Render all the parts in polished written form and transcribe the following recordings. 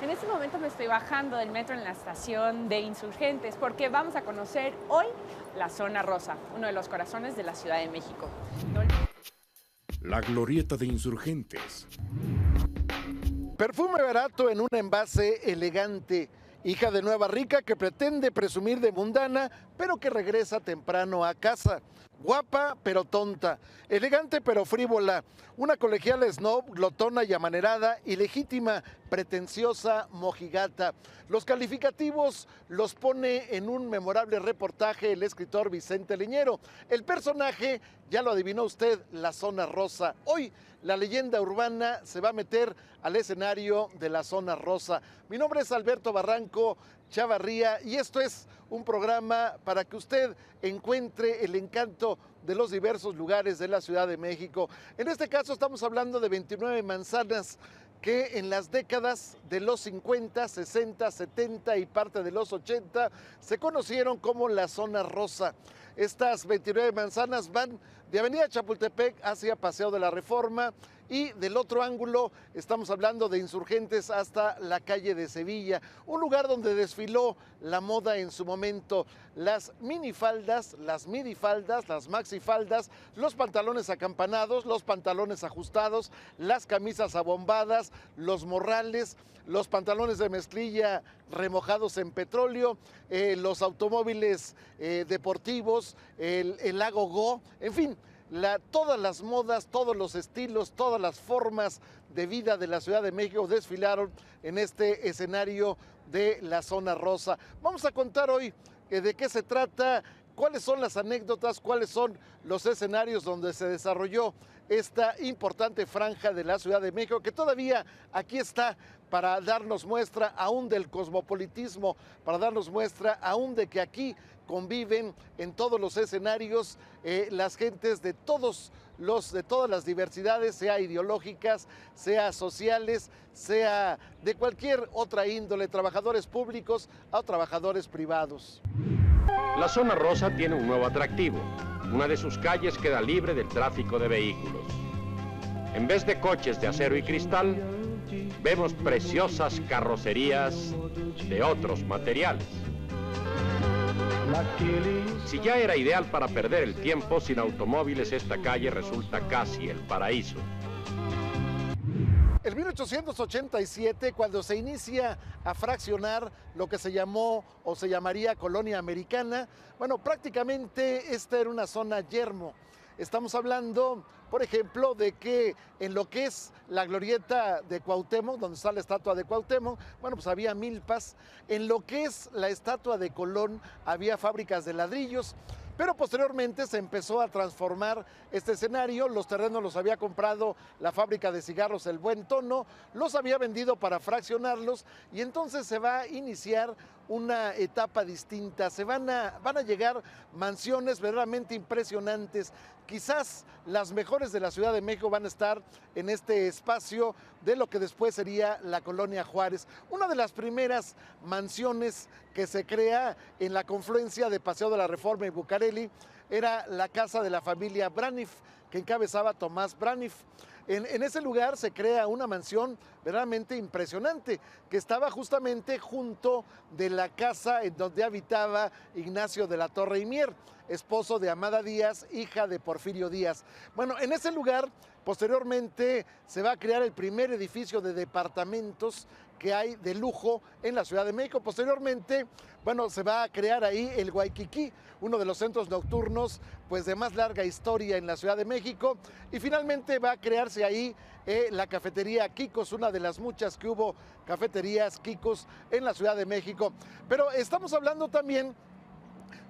En este momento me estoy bajando del metro en la estación de Insurgentes porque vamos a conocer hoy la Zona Rosa, uno de los corazones de la Ciudad de México. No La glorieta de Insurgentes. Perfume barato en un envase elegante. Hija de nueva rica que pretende presumir de mundana, pero que regresa temprano a casa. Guapa pero tonta, elegante pero frívola, una colegiala snob, glotona y amanerada, ilegítima, pretenciosa, mojigata. Los calificativos los pone en un memorable reportaje el escritor Vicente Leñero. El personaje, ya lo adivinó usted, la Zona Rosa. Hoy la leyenda urbana se va a meter al escenario de la Zona Rosa. Mi nombre es Alberto Barranco Chavarría y esto es un programa para que usted encuentre el encanto de los diversos lugares de la Ciudad de México. En este caso estamos hablando de 29 manzanas que en las décadas de los 50, 60, 70 y parte de los 80 se conocieron como la Zona Rosa. Estas 29 manzanas van de Avenida Chapultepec hacia Paseo de la Reforma y del otro ángulo estamos hablando de Insurgentes hasta la calle de Sevilla, un lugar donde desfiló la moda en su momento, las minifaldas, las midifaldas, las maxifaldas, los pantalones acampanados, los pantalones ajustados, las camisas abombadas, los morrales, los pantalones de mezclilla remojados en petróleo, los automóviles deportivos, el agogó, en fin, todas las modas, todos los estilos, todas las formas de vida de la Ciudad de México desfilaron en este escenario de la Zona Rosa. Vamos a contar hoy de qué se trata, cuáles son las anécdotas, cuáles son los escenarios donde se desarrolló esta importante franja de la Ciudad de México, que todavía aquí está para darnos muestra aún del cosmopolitismo, para darnos muestra aún de que aquí conviven en todos los escenarios las gentes de todas las diversidades, sea ideológicas, sea sociales, sea de cualquier otra índole, trabajadores públicos o trabajadores privados. La Zona Rosa tiene un nuevo atractivo. Una de sus calles queda libre del tráfico de vehículos. En vez de coches de acero y cristal, vemos preciosas carrocerías de otros materiales. Si ya era ideal para perder el tiempo, sin automóviles esta calle resulta casi el paraíso. En 1887, cuando se inicia a fraccionar lo que se llamó o se llamaría Colonia Americana, bueno, prácticamente esta era una zona yermo. Estamos hablando, por ejemplo, de que en lo que es la glorieta de Cuauhtémoc, donde está la estatua de Cuauhtémoc, bueno, pues había milpas. En lo que es la estatua de Colón había fábricas de ladrillos. Pero posteriormente se empezó a transformar este escenario, los terrenos los había comprado la fábrica de cigarros El Buen Tono, los había vendido para fraccionarlos y entonces se va a iniciar una etapa distinta, van a llegar mansiones verdaderamente impresionantes, quizás las mejores de la Ciudad de México van a estar en este espacio de lo que después sería la Colonia Juárez, una de las primeras mansiones que se crea en la confluencia de Paseo de la Reforma y Bucareli, era la casa de la familia Braniff, que encabezaba Tomás Braniff. En ese lugar se crea una mansión verdaderamente impresionante, que estaba justamente junto de la casa en donde habitaba Ignacio de la Torre y Mier, esposo de Amada Díaz, hija de Porfirio Díaz. Bueno, en ese lugar posteriormente se va a crear el primer edificio de departamentos que hay de lujo en la Ciudad de México. Posteriormente, bueno, se va a crear ahí el Waikiki, uno de los centros nocturnos pues de más larga historia en la Ciudad de México, y finalmente va a crearse ahí la cafetería Kikos, una de las muchas que hubo cafeterías Kikos en la Ciudad de México. Pero estamos hablando también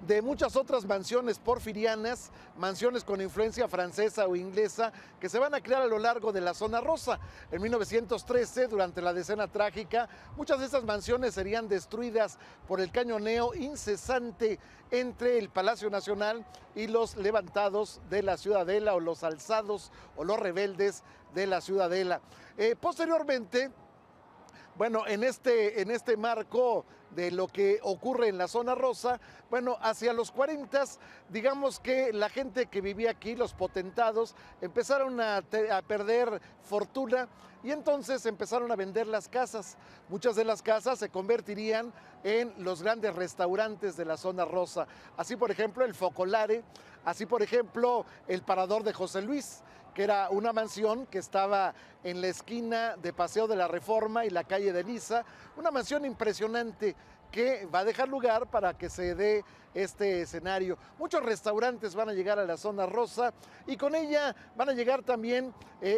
de muchas otras mansiones porfirianas, mansiones con influencia francesa o inglesa, que se van a crear a lo largo de la Zona Rosa. En 1913, durante la Decena Trágica, muchas de esas mansiones serían destruidas por el cañoneo incesante entre el Palacio Nacional y los levantados de la Ciudadela, o los alzados o los rebeldes de la Ciudadela. Posteriormente, Bueno, en este marco de lo que ocurre en la zona rosa, bueno, hacia los 40, digamos que la gente que vivía aquí, los potentados, empezaron a perder fortuna y entonces empezaron a vender las casas. Muchas de las casas se convertirían en los grandes restaurantes de la zona rosa. Así, por ejemplo, el Focolare, así, por ejemplo, el Parador de José Luis, que era una mansión que estaba en la esquina de Paseo de la Reforma y la calle de Niza, una mansión impresionante que va a dejar lugar para que se dé este escenario. Muchos restaurantes van a llegar a la zona rosa y con ella van a llegar también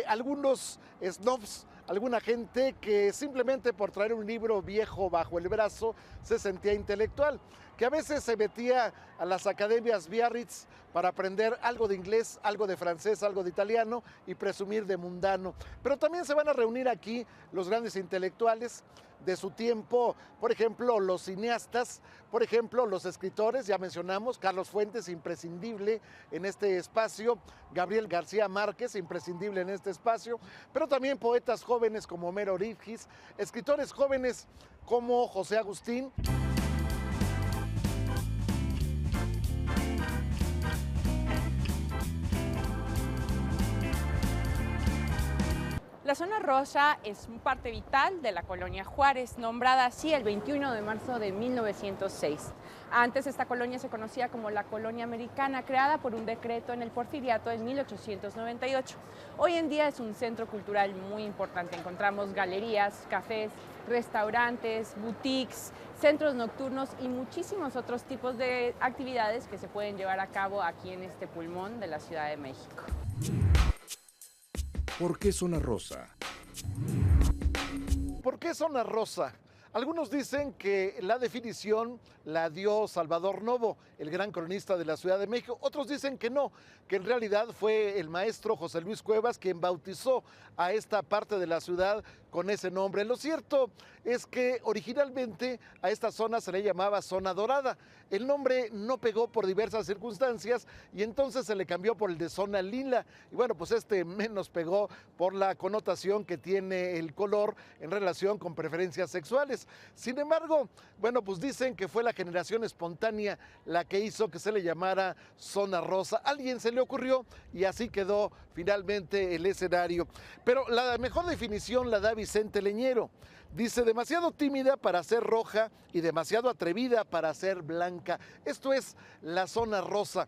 algunos snobs, alguna gente que simplemente por traer un libro viejo bajo el brazo se sentía intelectual, que a veces se metía a las academias Biarritz para aprender algo de inglés, algo de francés, algo de italiano y presumir de mundano. Pero también se van a reunir aquí los grandes intelectuales de su tiempo, por ejemplo, los cineastas, por ejemplo, los escritores, ya mencionamos, Carlos Fuentes, imprescindible en este espacio, Gabriel García Márquez, imprescindible en este espacio, pero también poetas jóvenes como Homero Orígis, escritores jóvenes como José Agustín. La zona rosa es parte vital de la colonia Juárez, nombrada así el 21 de marzo de 1906. Antes esta colonia se conocía como la Colonia Americana, creada por un decreto en el Porfiriato en 1898. Hoy en día es un centro cultural muy importante. Encontramos galerías, cafés, restaurantes, boutiques, centros nocturnos y muchísimos otros tipos de actividades que se pueden llevar a cabo aquí en este pulmón de la Ciudad de México. ¿Por qué zona rosa? ¿Por qué zona rosa? Algunos dicen que la definición la dio Salvador Novo, el gran cronista de la Ciudad de México. Otros dicen que no, que en realidad fue el maestro José Luis Cuevas quien bautizó a esta parte de la ciudad con ese nombre. Lo cierto es que originalmente a esta zona se le llamaba Zona Dorada. El nombre no pegó por diversas circunstancias y entonces se le cambió por el de Zona Lila. Y bueno, pues este menos pegó por la connotación que tiene el color en relación con preferencias sexuales. Sin embargo, bueno, pues dicen que fue la generación espontánea la que hizo que se le llamara Zona Rosa. A alguien se le ocurrió y así quedó finalmente el escenario. Pero la mejor definición la da Vicente Leñero. Dice, demasiado tímida para ser roja y demasiado atrevida para ser blanca. Esto es la zona rosa.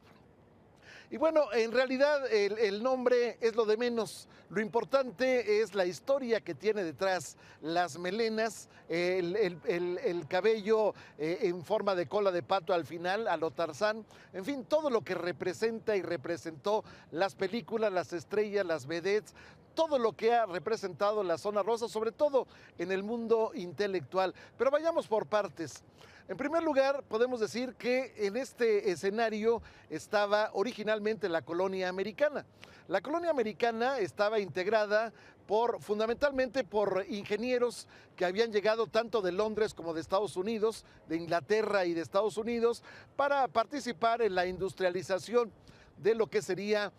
Y bueno, en realidad el nombre es lo de menos. Lo importante es la historia que tiene detrás, las melenas, el cabello en forma de cola de pato al final, a lo Tarzán, en fin, todo lo que representa y representó las películas, las estrellas, las vedettes, todo lo que ha representado la zona rosa, sobre todo en el mundo intelectual. Pero vayamos por partes. En primer lugar, podemos decir que en este escenario estaba originalmente la colonia americana. La colonia americana estaba integrada fundamentalmente por ingenieros que habían llegado tanto de Londres como de Estados Unidos, de Inglaterra y de Estados Unidos, para participar en la industrialización de lo que sería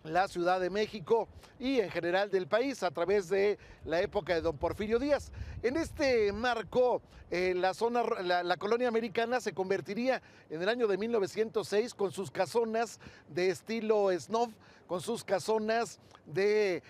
la Ciudad de México y en general del país a través de la época de don Porfirio Díaz. En este marco, la colonia americana se convertiría en el año de 1906 con sus casonas de estilo snob, con sus casonas de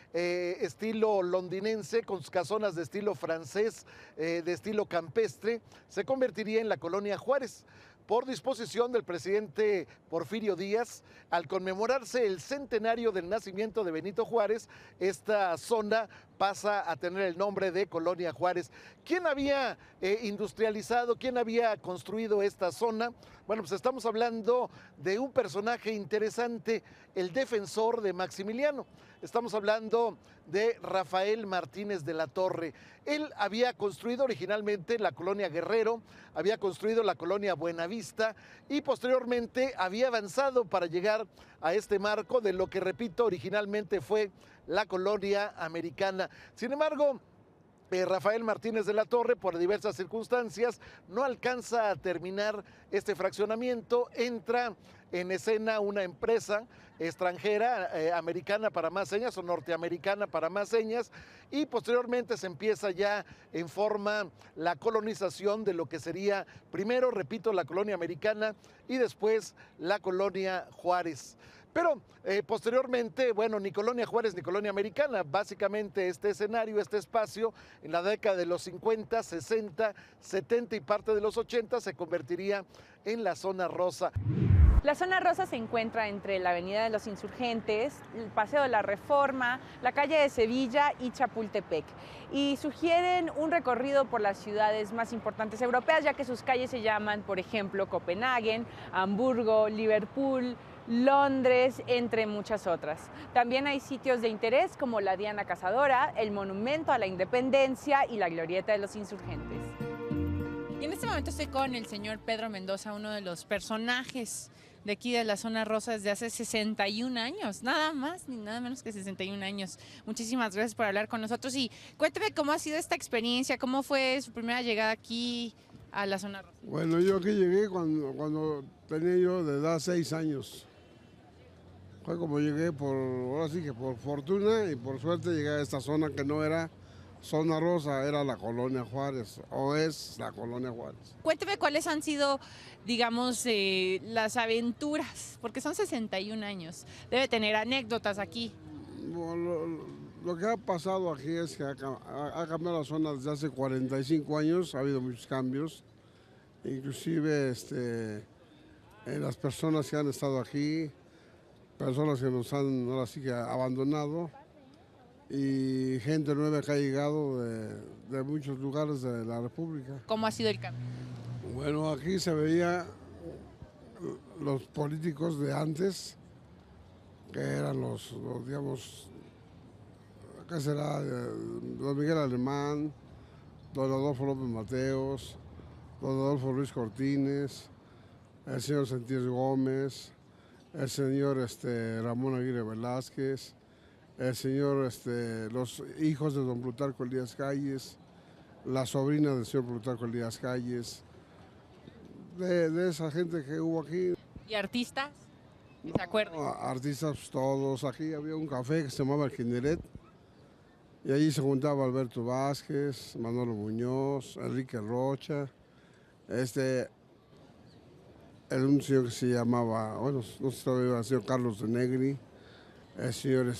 estilo londinense, con sus casonas de estilo francés, de estilo campestre, se convertiría en la colonia Juárez. Por disposición del presidente Porfirio Díaz, al conmemorarse el centenario del nacimiento de Benito Juárez, esta zona pasa a tener el nombre de Colonia Juárez. ¿Quién había industrializado, quién había construido esta zona? Bueno, pues estamos hablando de un personaje interesante, el defensor de Maximiliano. Estamos hablando de Rafael Martínez de la Torre. Él había construido originalmente la colonia Guerrero, había construido la colonia Buenavista y posteriormente había avanzado para llegar a este marco de lo que, repito, originalmente fue la colonia americana. Sin embargo, Rafael Martínez de la Torre, por diversas circunstancias, no alcanza a terminar este fraccionamiento. Entra en escena una empresa extranjera, americana para más señas o norteamericana para más señas, y posteriormente se empieza ya en forma la colonización de lo que sería primero, repito, la colonia americana y después la colonia Juárez. Pero posteriormente, bueno, ni colonia Juárez ni colonia americana, básicamente este escenario, este espacio, en la década de los 50, 60, 70 y parte de los 80 se convertiría en la zona rosa. La zona rosa se encuentra entre la Avenida de los Insurgentes, el Paseo de la Reforma, la calle de Sevilla y Chapultepec. Y sugieren un recorrido por las ciudades más importantes europeas, ya que sus calles se llaman, por ejemplo, Copenhague, Hamburgo, Liverpool, Londres, entre muchas otras. También hay sitios de interés como la Diana Cazadora, el Monumento a la Independencia y la Glorieta de los Insurgentes. Y en este momento estoy con el señor Pedro Mendoza, uno de los personajes de aquí de la zona rosa desde hace 61 años, nada más ni nada menos que 61 años. Muchísimas gracias por hablar con nosotros y cuénteme cómo ha sido esta experiencia, cómo fue su primera llegada aquí a la zona rosa. Bueno, yo aquí llegué cuando tenía yo de edad 6 años. Fue como llegué ahora sí que por fortuna y por suerte llegué a esta zona que no era zona rosa, era la colonia Juárez, o es la colonia Juárez. Cuénteme cuáles han sido, digamos, las aventuras, porque son 61 años. Debe tener anécdotas aquí. Bueno, lo que ha pasado aquí es que ha cambiado la zona desde hace 45 años, ha habido muchos cambios, inclusive las personas que han estado aquí, personas que nos han ahora sí que abandonado, y gente nueva que ha llegado de muchos lugares de la República. ¿Cómo ha sido el cambio? Bueno, aquí se veía los políticos de antes, que eran los digamos, ¿qué será? Don Miguel Alemán, don Adolfo López Mateos, don Adolfo Ruiz Cortines, el señor Sentíes Gómez, el señor Ramón Aguirre Velázquez, el señor, los hijos de don Plutarco Elías Calles, la sobrina del señor Plutarco Elías Calles, de esa gente que hubo aquí. ¿Y artistas? ¿Se acuerdan? Artistas pues, todos. Aquí había un café que se llamaba El Jineret, y allí se juntaba Alberto Vázquez, Manolo Muñoz, Enrique Rocha, un señor que se llamaba, bueno, no sé si todavía el señor Carlos de Negri, el señor,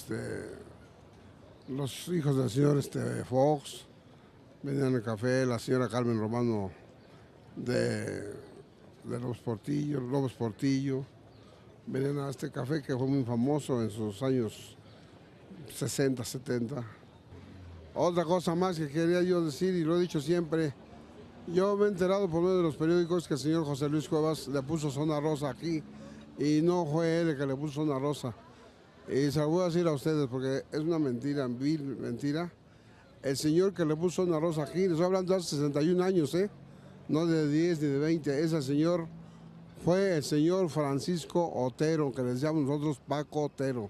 los hijos del señor Fox, venían al café, la señora Carmen Romano de López Portillo, venían a este café que fue muy famoso en sus años 60, 70. Otra cosa más que quería yo decir, y lo he dicho siempre, yo me he enterado por medio de los periódicos que el señor José Luis Cuevas le puso zona rosa aquí, y no fue él el que le puso zona rosa. Y se lo voy a decir a ustedes porque es una mentira, vil mentira. El señor que le puso zona rosa aquí, les estoy hablando de hace 61 años, no de 10 ni de 20, ese señor fue el señor Francisco Otero, que les llamamos nosotros Paco Otero.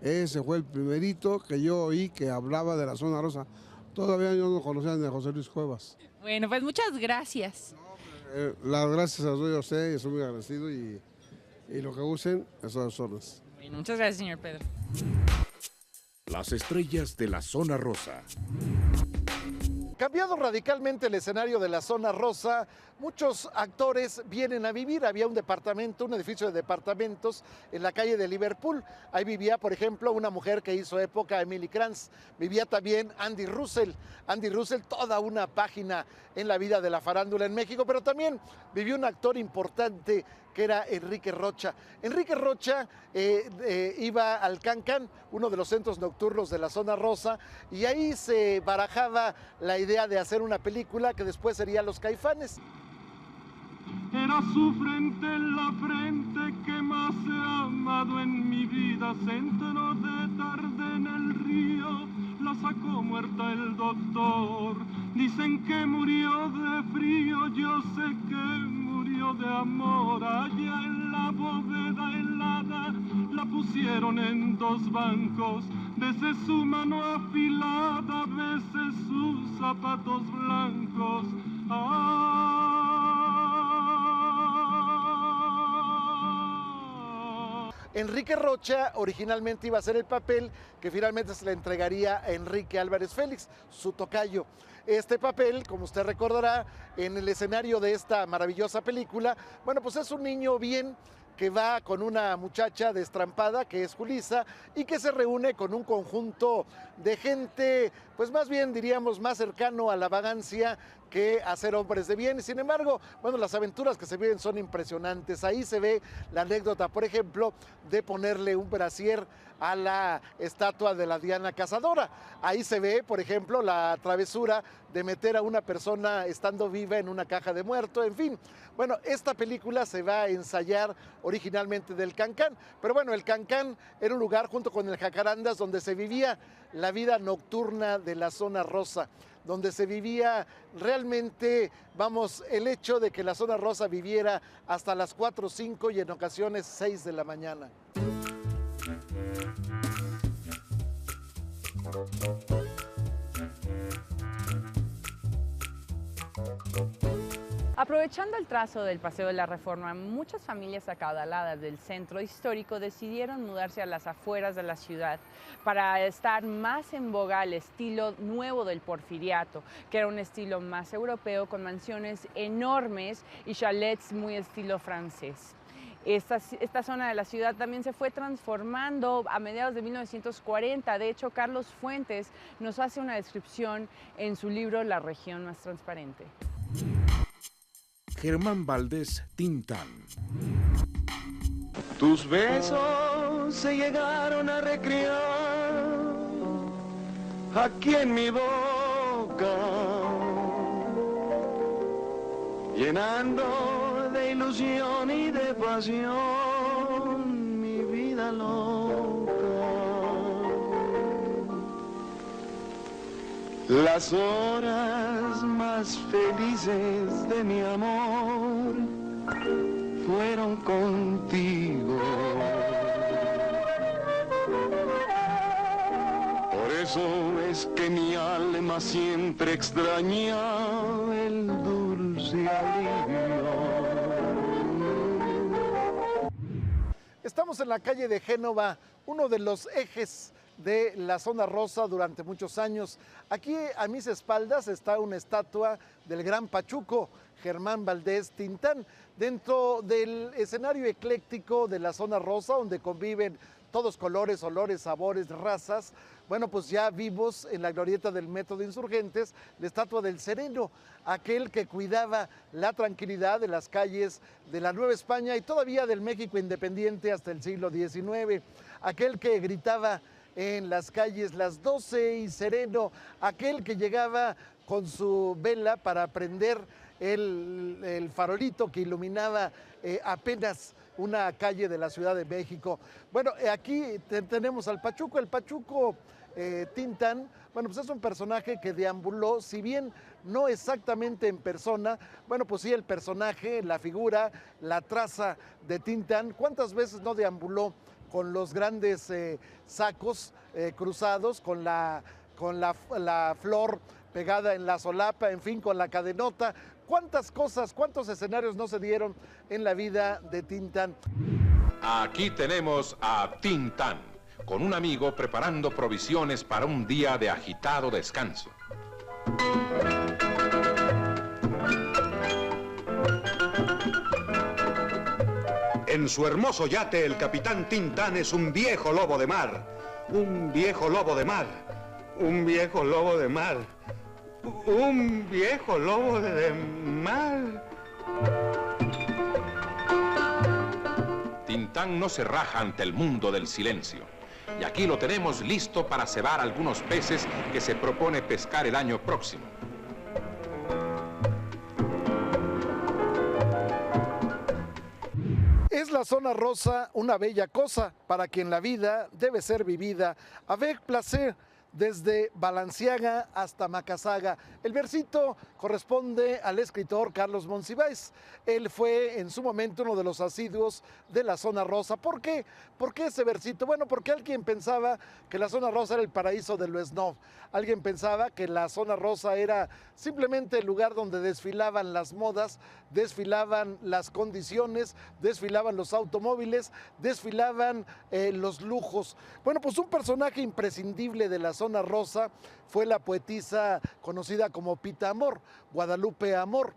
Ese fue el primerito que yo oí que hablaba de la zona rosa. Todavía yo no conocía ni a José Luis Cuevas. Bueno, pues muchas gracias. Las gracias las doy a usted, estoy muy agradecido y lo que usen, esas son las. Bueno, muchas gracias, señor Pedro. Las estrellas de la zona rosa. Cambiado radicalmente el escenario de la zona rosa, muchos actores vienen a vivir. Había un departamento, un edificio de departamentos en la calle de Liverpool. Ahí vivía, por ejemplo, una mujer que hizo época, Emily Kranz. Vivía también Andy Russell. Andy Russell, toda una página en la vida de la farándula en México, pero también vivió un actor importante que era Enrique Rocha. Enrique Rocha iba al Can-Can, uno de los centros nocturnos de la zona rosa, y ahí se barajaba la idea de hacer una película que después sería Los Caifanes. Era su frente en la frente que más he amado en mi vida. Se enteró de tarde en el río, la sacó muerta el doctor. Dicen que murió de frío, yo sé que murió de amor. Allá en la bóveda helada la pusieron en 2 bancos. Veces su mano afilada, veces sus zapatos blancos. Enrique Rocha originalmente iba a ser el papel que finalmente se le entregaría a Enrique Álvarez Félix, su tocayo. Este papel, como usted recordará, en el escenario de esta maravillosa película, bueno, pues es un niño bien que va con una muchacha destrampada, que es Julissa, y que se reúne con un conjunto de gente, pues más bien diríamos más cercano a la vagancia que a ser hombres de bien. Y sin embargo, bueno, las aventuras que se viven son impresionantes. Ahí se ve la anécdota, por ejemplo, de ponerle un brasier a la estatua de la Diana Cazadora. Ahí se ve, por ejemplo, la travesura de meter a una persona estando viva en una caja de muerto, en fin. Bueno, esta película se va a ensayar originalmente del Cancán, pero bueno, el Cancán era un lugar junto con el Jacarandas donde se vivía la vida nocturna de la zona rosa, donde se vivía realmente, vamos, el hecho de que la zona rosa viviera hasta las 4, 5 y en ocasiones 6 de la mañana. Aprovechando el trazo del Paseo de la Reforma, muchas familias acaudaladas del centro histórico decidieron mudarse a las afueras de la ciudad para estar más en boga al estilo nuevo del Porfiriato, que era un estilo más europeo con mansiones enormes y chalets muy estilo francés. Esta zona de la ciudad también se fue transformando a mediados de 1940. De hecho, Carlos Fuentes nos hace una descripción en su libro La región más transparente. Germán Valdés Tintán. Tus besos se llegaron a recrear aquí en mi boca, llenando de ilusión y de pasión mi vida loca. Las horas más felices de mi amor fueron contigo. Por eso es que mi alma siempre extraña el dulce alivio. Estamos en la calle de Génova, uno de los ejes de la zona rosa durante muchos años. Aquí a mis espaldas está una estatua del gran pachuco Germán Valdés Tintán, dentro del escenario ecléctico de la zona rosa, donde conviven todos colores, olores, sabores, razas. Bueno, pues ya vimos en la glorieta del Metro de Insurgentes la estatua del Sereno, aquel que cuidaba la tranquilidad de las calles de la Nueva España y todavía del México independiente hasta el siglo XIX, aquel que gritaba en las calles las 12 y sereno, aquel que llegaba con su vela para prender el farolito que iluminaba apenas una calle de la Ciudad de México. Bueno, aquí tenemos al Pachuco. El Pachuco Tintán, bueno, pues es un personaje que deambuló, si bien no exactamente en persona, bueno, pues sí el personaje, la figura, la traza de Tintán, ¿cuántas veces no deambuló con los grandes sacos cruzados, con la flor pegada en la solapa, en fin, con la cadenota? ¿Cuántas cosas, cuántos escenarios no se dieron en la vida de Tintán? Aquí tenemos a Tintán, con un amigo preparando provisiones para un día de agitado descanso. En su hermoso yate, el capitán Tintán es un viejo lobo de mar. Un viejo lobo de mar. Un viejo lobo de mar. Un viejo lobo de mar. Tintán no se raja ante el mundo del silencio. Y aquí lo tenemos listo para cebar algunos peces que se propone pescar el año próximo. Es la zona rosa una bella cosa para quien la vida debe ser vivida avec placer. desde Balenciaga hasta Macasaga. El versito corresponde al escritor Carlos Monsiváis. Él fue en su momento uno de los asiduos de la Zona Rosa. ¿Por qué? ¿Por qué ese versito? Bueno, porque alguien pensaba que la Zona Rosa era el paraíso de lo snob. Alguien pensaba que la Zona Rosa era simplemente el lugar donde desfilaban las modas, desfilaban las condiciones, desfilaban los automóviles, desfilaban los lujos. Bueno, pues un personaje imprescindible de la Zona Rosa fue la poetisa conocida como Pita Amor, Guadalupe Amor.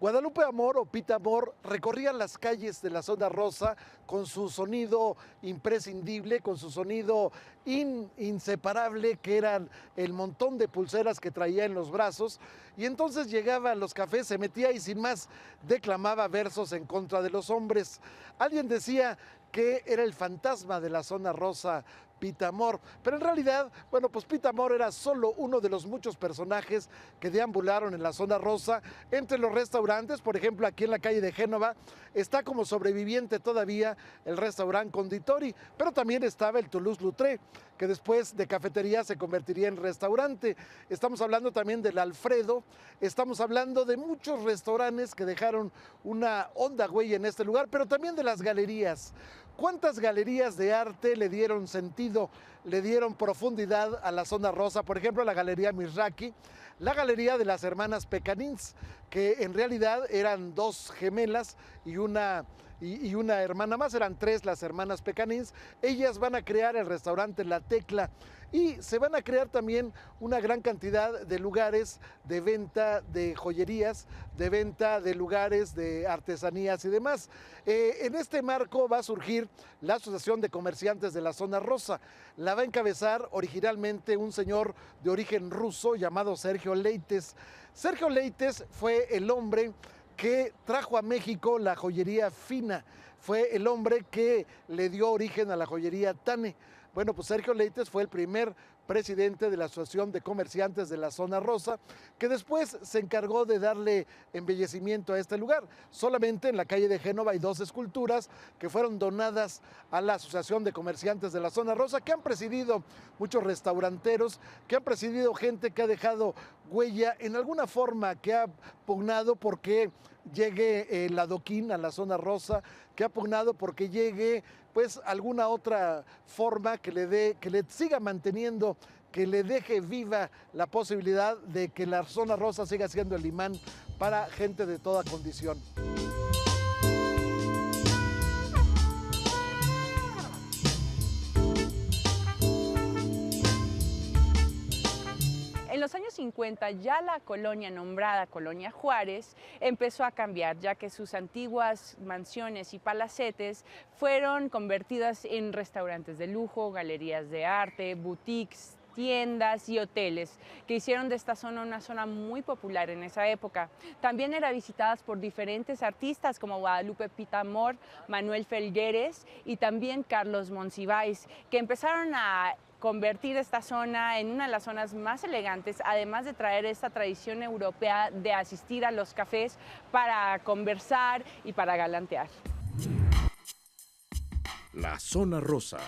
Guadalupe Amor o Pita Amor recorría las calles de la Zona Rosa con su sonido imprescindible, con su sonido inseparable, que eran el montón de pulseras que traía en los brazos, y entonces llegaba a los cafés, se metía y sin más declamaba versos en contra de los hombres. Alguien decía que era el fantasma de la Zona Rosa, Pita Amor, pero en realidad, bueno, pues Pita Amor era solo uno de los muchos personajes que deambularon en la Zona Rosa entre los restaurantes. Por ejemplo, aquí en la calle de Génova está como sobreviviente todavía el restaurante Conditori, pero también estaba el Toulouse-Lautrec, que después de cafetería se convertiría en restaurante. Estamos hablando también del Alfredo, estamos hablando de muchos restaurantes que dejaron una honda huella en este lugar, pero también de las galerías. ¿Cuántas galerías de arte le dieron sentido, le dieron profundidad a la Zona Rosa? Por ejemplo, la Galería Mizrachi, la Galería de las Hermanas Pecanins, que en realidad eran dos gemelas y una hermana más, eran tres las hermanas Pecanins. Ellas van a crear el restaurante La Tecla y se van a crear también una gran cantidad de lugares de venta de joyerías, de venta de lugares de artesanías y demás. En este marco va a surgir la Asociación de Comerciantes de la Zona Rosa. La va a encabezar originalmente un señor de origen ruso llamado Sergio Leites. Sergio Leites fue el hombre que trajo a México la joyería fina, fue el hombre que le dio origen a la joyería Tane. Bueno, pues Sergio Leites fue el primer presidente de la Asociación de Comerciantes de la Zona Rosa, que después se encargó de darle embellecimiento a este lugar. Solamente en la calle de Génova hay dos esculturas que fueron donadas a la Asociación de Comerciantes de la Zona Rosa, que han presidido muchos restauranteros, que han presidido gente que ha dejado huella en alguna forma, que ha pugnado porque llegue el adoquín a la Zona Rosa, que ha pugnado porque llegue pues alguna otra forma que le siga manteniendo, que le deje viva la posibilidad de que la Zona Rosa siga siendo el imán para gente de toda condición. En los años 50 ya la colonia nombrada Colonia Juárez empezó a cambiar, ya que sus antiguas mansiones y palacetes fueron convertidas en restaurantes de lujo, galerías de arte, boutiques, tiendas y hoteles, que hicieron de esta zona una zona muy popular en esa época. También era visitada por diferentes artistas como Guadalupe Pita Amor, Manuel Felgueres y también Carlos Monsiváis, que empezaron a convertir esta zona en una de las zonas más elegantes, además de traer esta tradición europea de asistir a los cafés para conversar y para galantear. La Zona Rosa.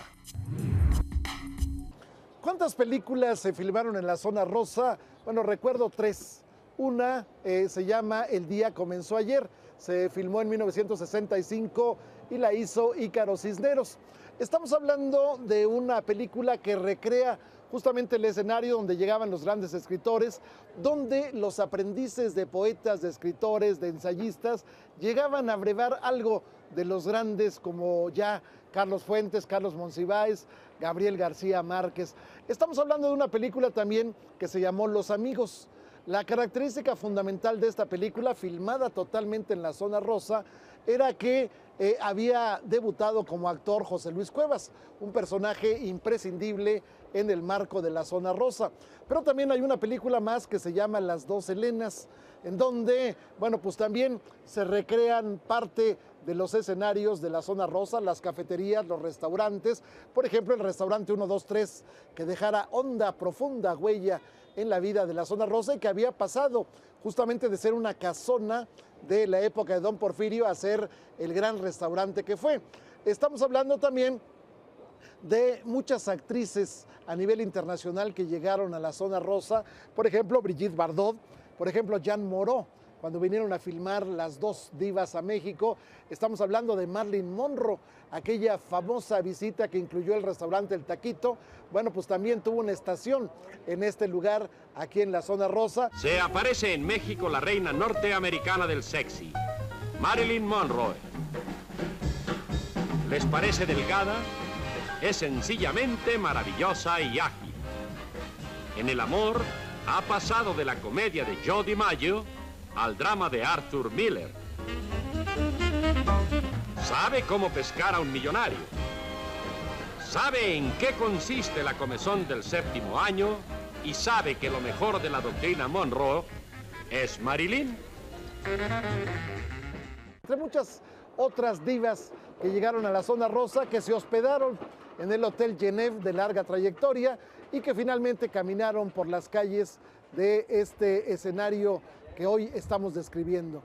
¿Cuántas películas se filmaron en la Zona Rosa? Bueno, recuerdo tres. Una se llama El día comenzó ayer, se filmó en 1965 y la hizo Ícaro Cisneros. Estamos hablando de una película que recrea justamente el escenario donde llegaban los grandes escritores, donde los aprendices de poetas, de escritores, de ensayistas, llegaban a brevar algo de los grandes como ya Carlos Fuentes, Carlos Monsiváis, Gabriel García Márquez. Estamos hablando de una película también que se llamó Los Amigos. La característica fundamental de esta película, filmada totalmente en la Zona Rosa, era que había debutado como actor José Luis Cuevas, un personaje imprescindible en el marco de la Zona Rosa. Pero también hay una película más que se llama Las Dos Helenas, en donde, bueno, pues también se recrean parte de los escenarios de la Zona Rosa, las cafeterías, los restaurantes. Por ejemplo, el restaurante 123, que dejara honda, profunda huella en la vida de la Zona Rosa y que había pasado justamente de ser una casona de la época de Don Porfirio a ser el gran restaurante que fue. Estamos hablando también de muchas actrices a nivel internacional que llegaron a la zona rosa, por ejemplo, Brigitte Bardot, por ejemplo, Jeanne Moreau, cuando vinieron a filmar Las dos divas a México. Estamos hablando de Marilyn Monroe, aquella famosa visita que incluyó el restaurante El Taquito. Bueno, pues también tuvo una estación en este lugar, aquí en la zona rosa. Se aparece en México la reina norteamericana del sexy, Marilyn Monroe. ¿Les parece delgada? Es sencillamente maravillosa y ágil. En el amor, ha pasado de la comedia de Joe DiMaggio al drama de Arthur Miller. Sabe cómo pescar a un millonario. Sabe en qué consiste la comezón del séptimo año y sabe que lo mejor de la doctrina Monroe es Marilyn. Entre muchas otras divas que llegaron a la zona rosa, que se hospedaron en el Hotel Genève de larga trayectoria y que finalmente caminaron por las calles de este escenario que hoy estamos describiendo.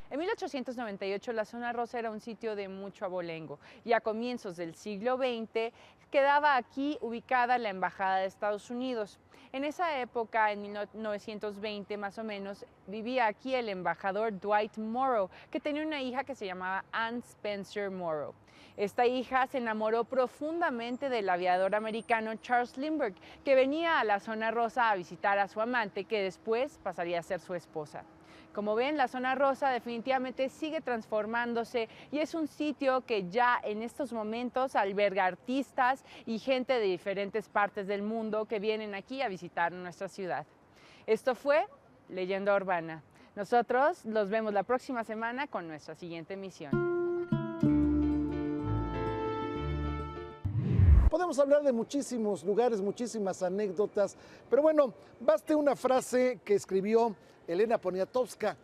En 1898 la zona rosa era un sitio de mucho abolengo y a comienzos del siglo XX quedaba aquí ubicada la Embajada de Estados Unidos. En esa época, en 1920 más o menos, vivía aquí el embajador Dwight Morrow, que tenía una hija que se llamaba Anne Spencer Morrow. Esta hija se enamoró profundamente del aviador americano Charles Lindbergh, que venía a la zona rosa a visitar a su amante, que después pasaría a ser su esposa. Como ven, la zona rosa definitivamente sigue transformándose y es un sitio que ya en estos momentos alberga artistas y gente de diferentes partes del mundo que vienen aquí a visitar nuestra ciudad. Esto fue Leyenda Urbana. Nosotros los vemos la próxima semana con nuestra siguiente emisión. Podemos hablar de muchísimos lugares, muchísimas anécdotas, pero bueno, baste una frase que escribió Elena Poniatowska,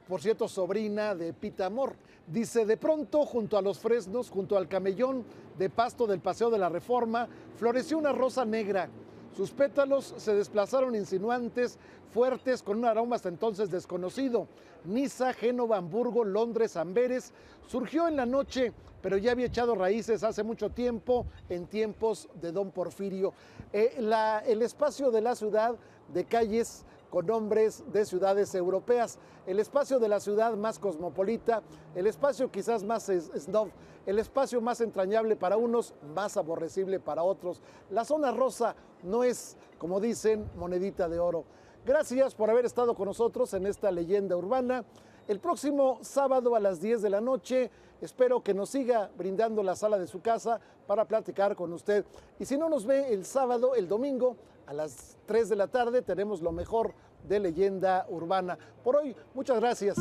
por cierto, sobrina de Pita Amor. Dice: de pronto, junto a los fresnos, junto al camellón de pasto del Paseo de la Reforma, floreció una rosa negra. Sus pétalos se desplazaron insinuantes, fuertes, con un aroma hasta entonces desconocido. Niza, Génova, Hamburgo, Londres, Amberes. Surgió en la noche, pero ya había echado raíces hace mucho tiempo, en tiempos de Don Porfirio. El espacio de la ciudad, de calles con nombres de ciudades europeas, el espacio de la ciudad más cosmopolita, el espacio quizás más snob, el espacio más entrañable para unos, más aborrecible para otros. La zona rosa no es, como dicen, monedita de oro. Gracias por haber estado con nosotros en esta leyenda urbana. El próximo sábado a las 10 de la noche, espero que nos siga brindando la sala de su casa para platicar con usted. Y si no nos ve el sábado, el domingo, a las 3 de la tarde, tenemos lo mejor de Leyenda Urbana. Por hoy, muchas gracias.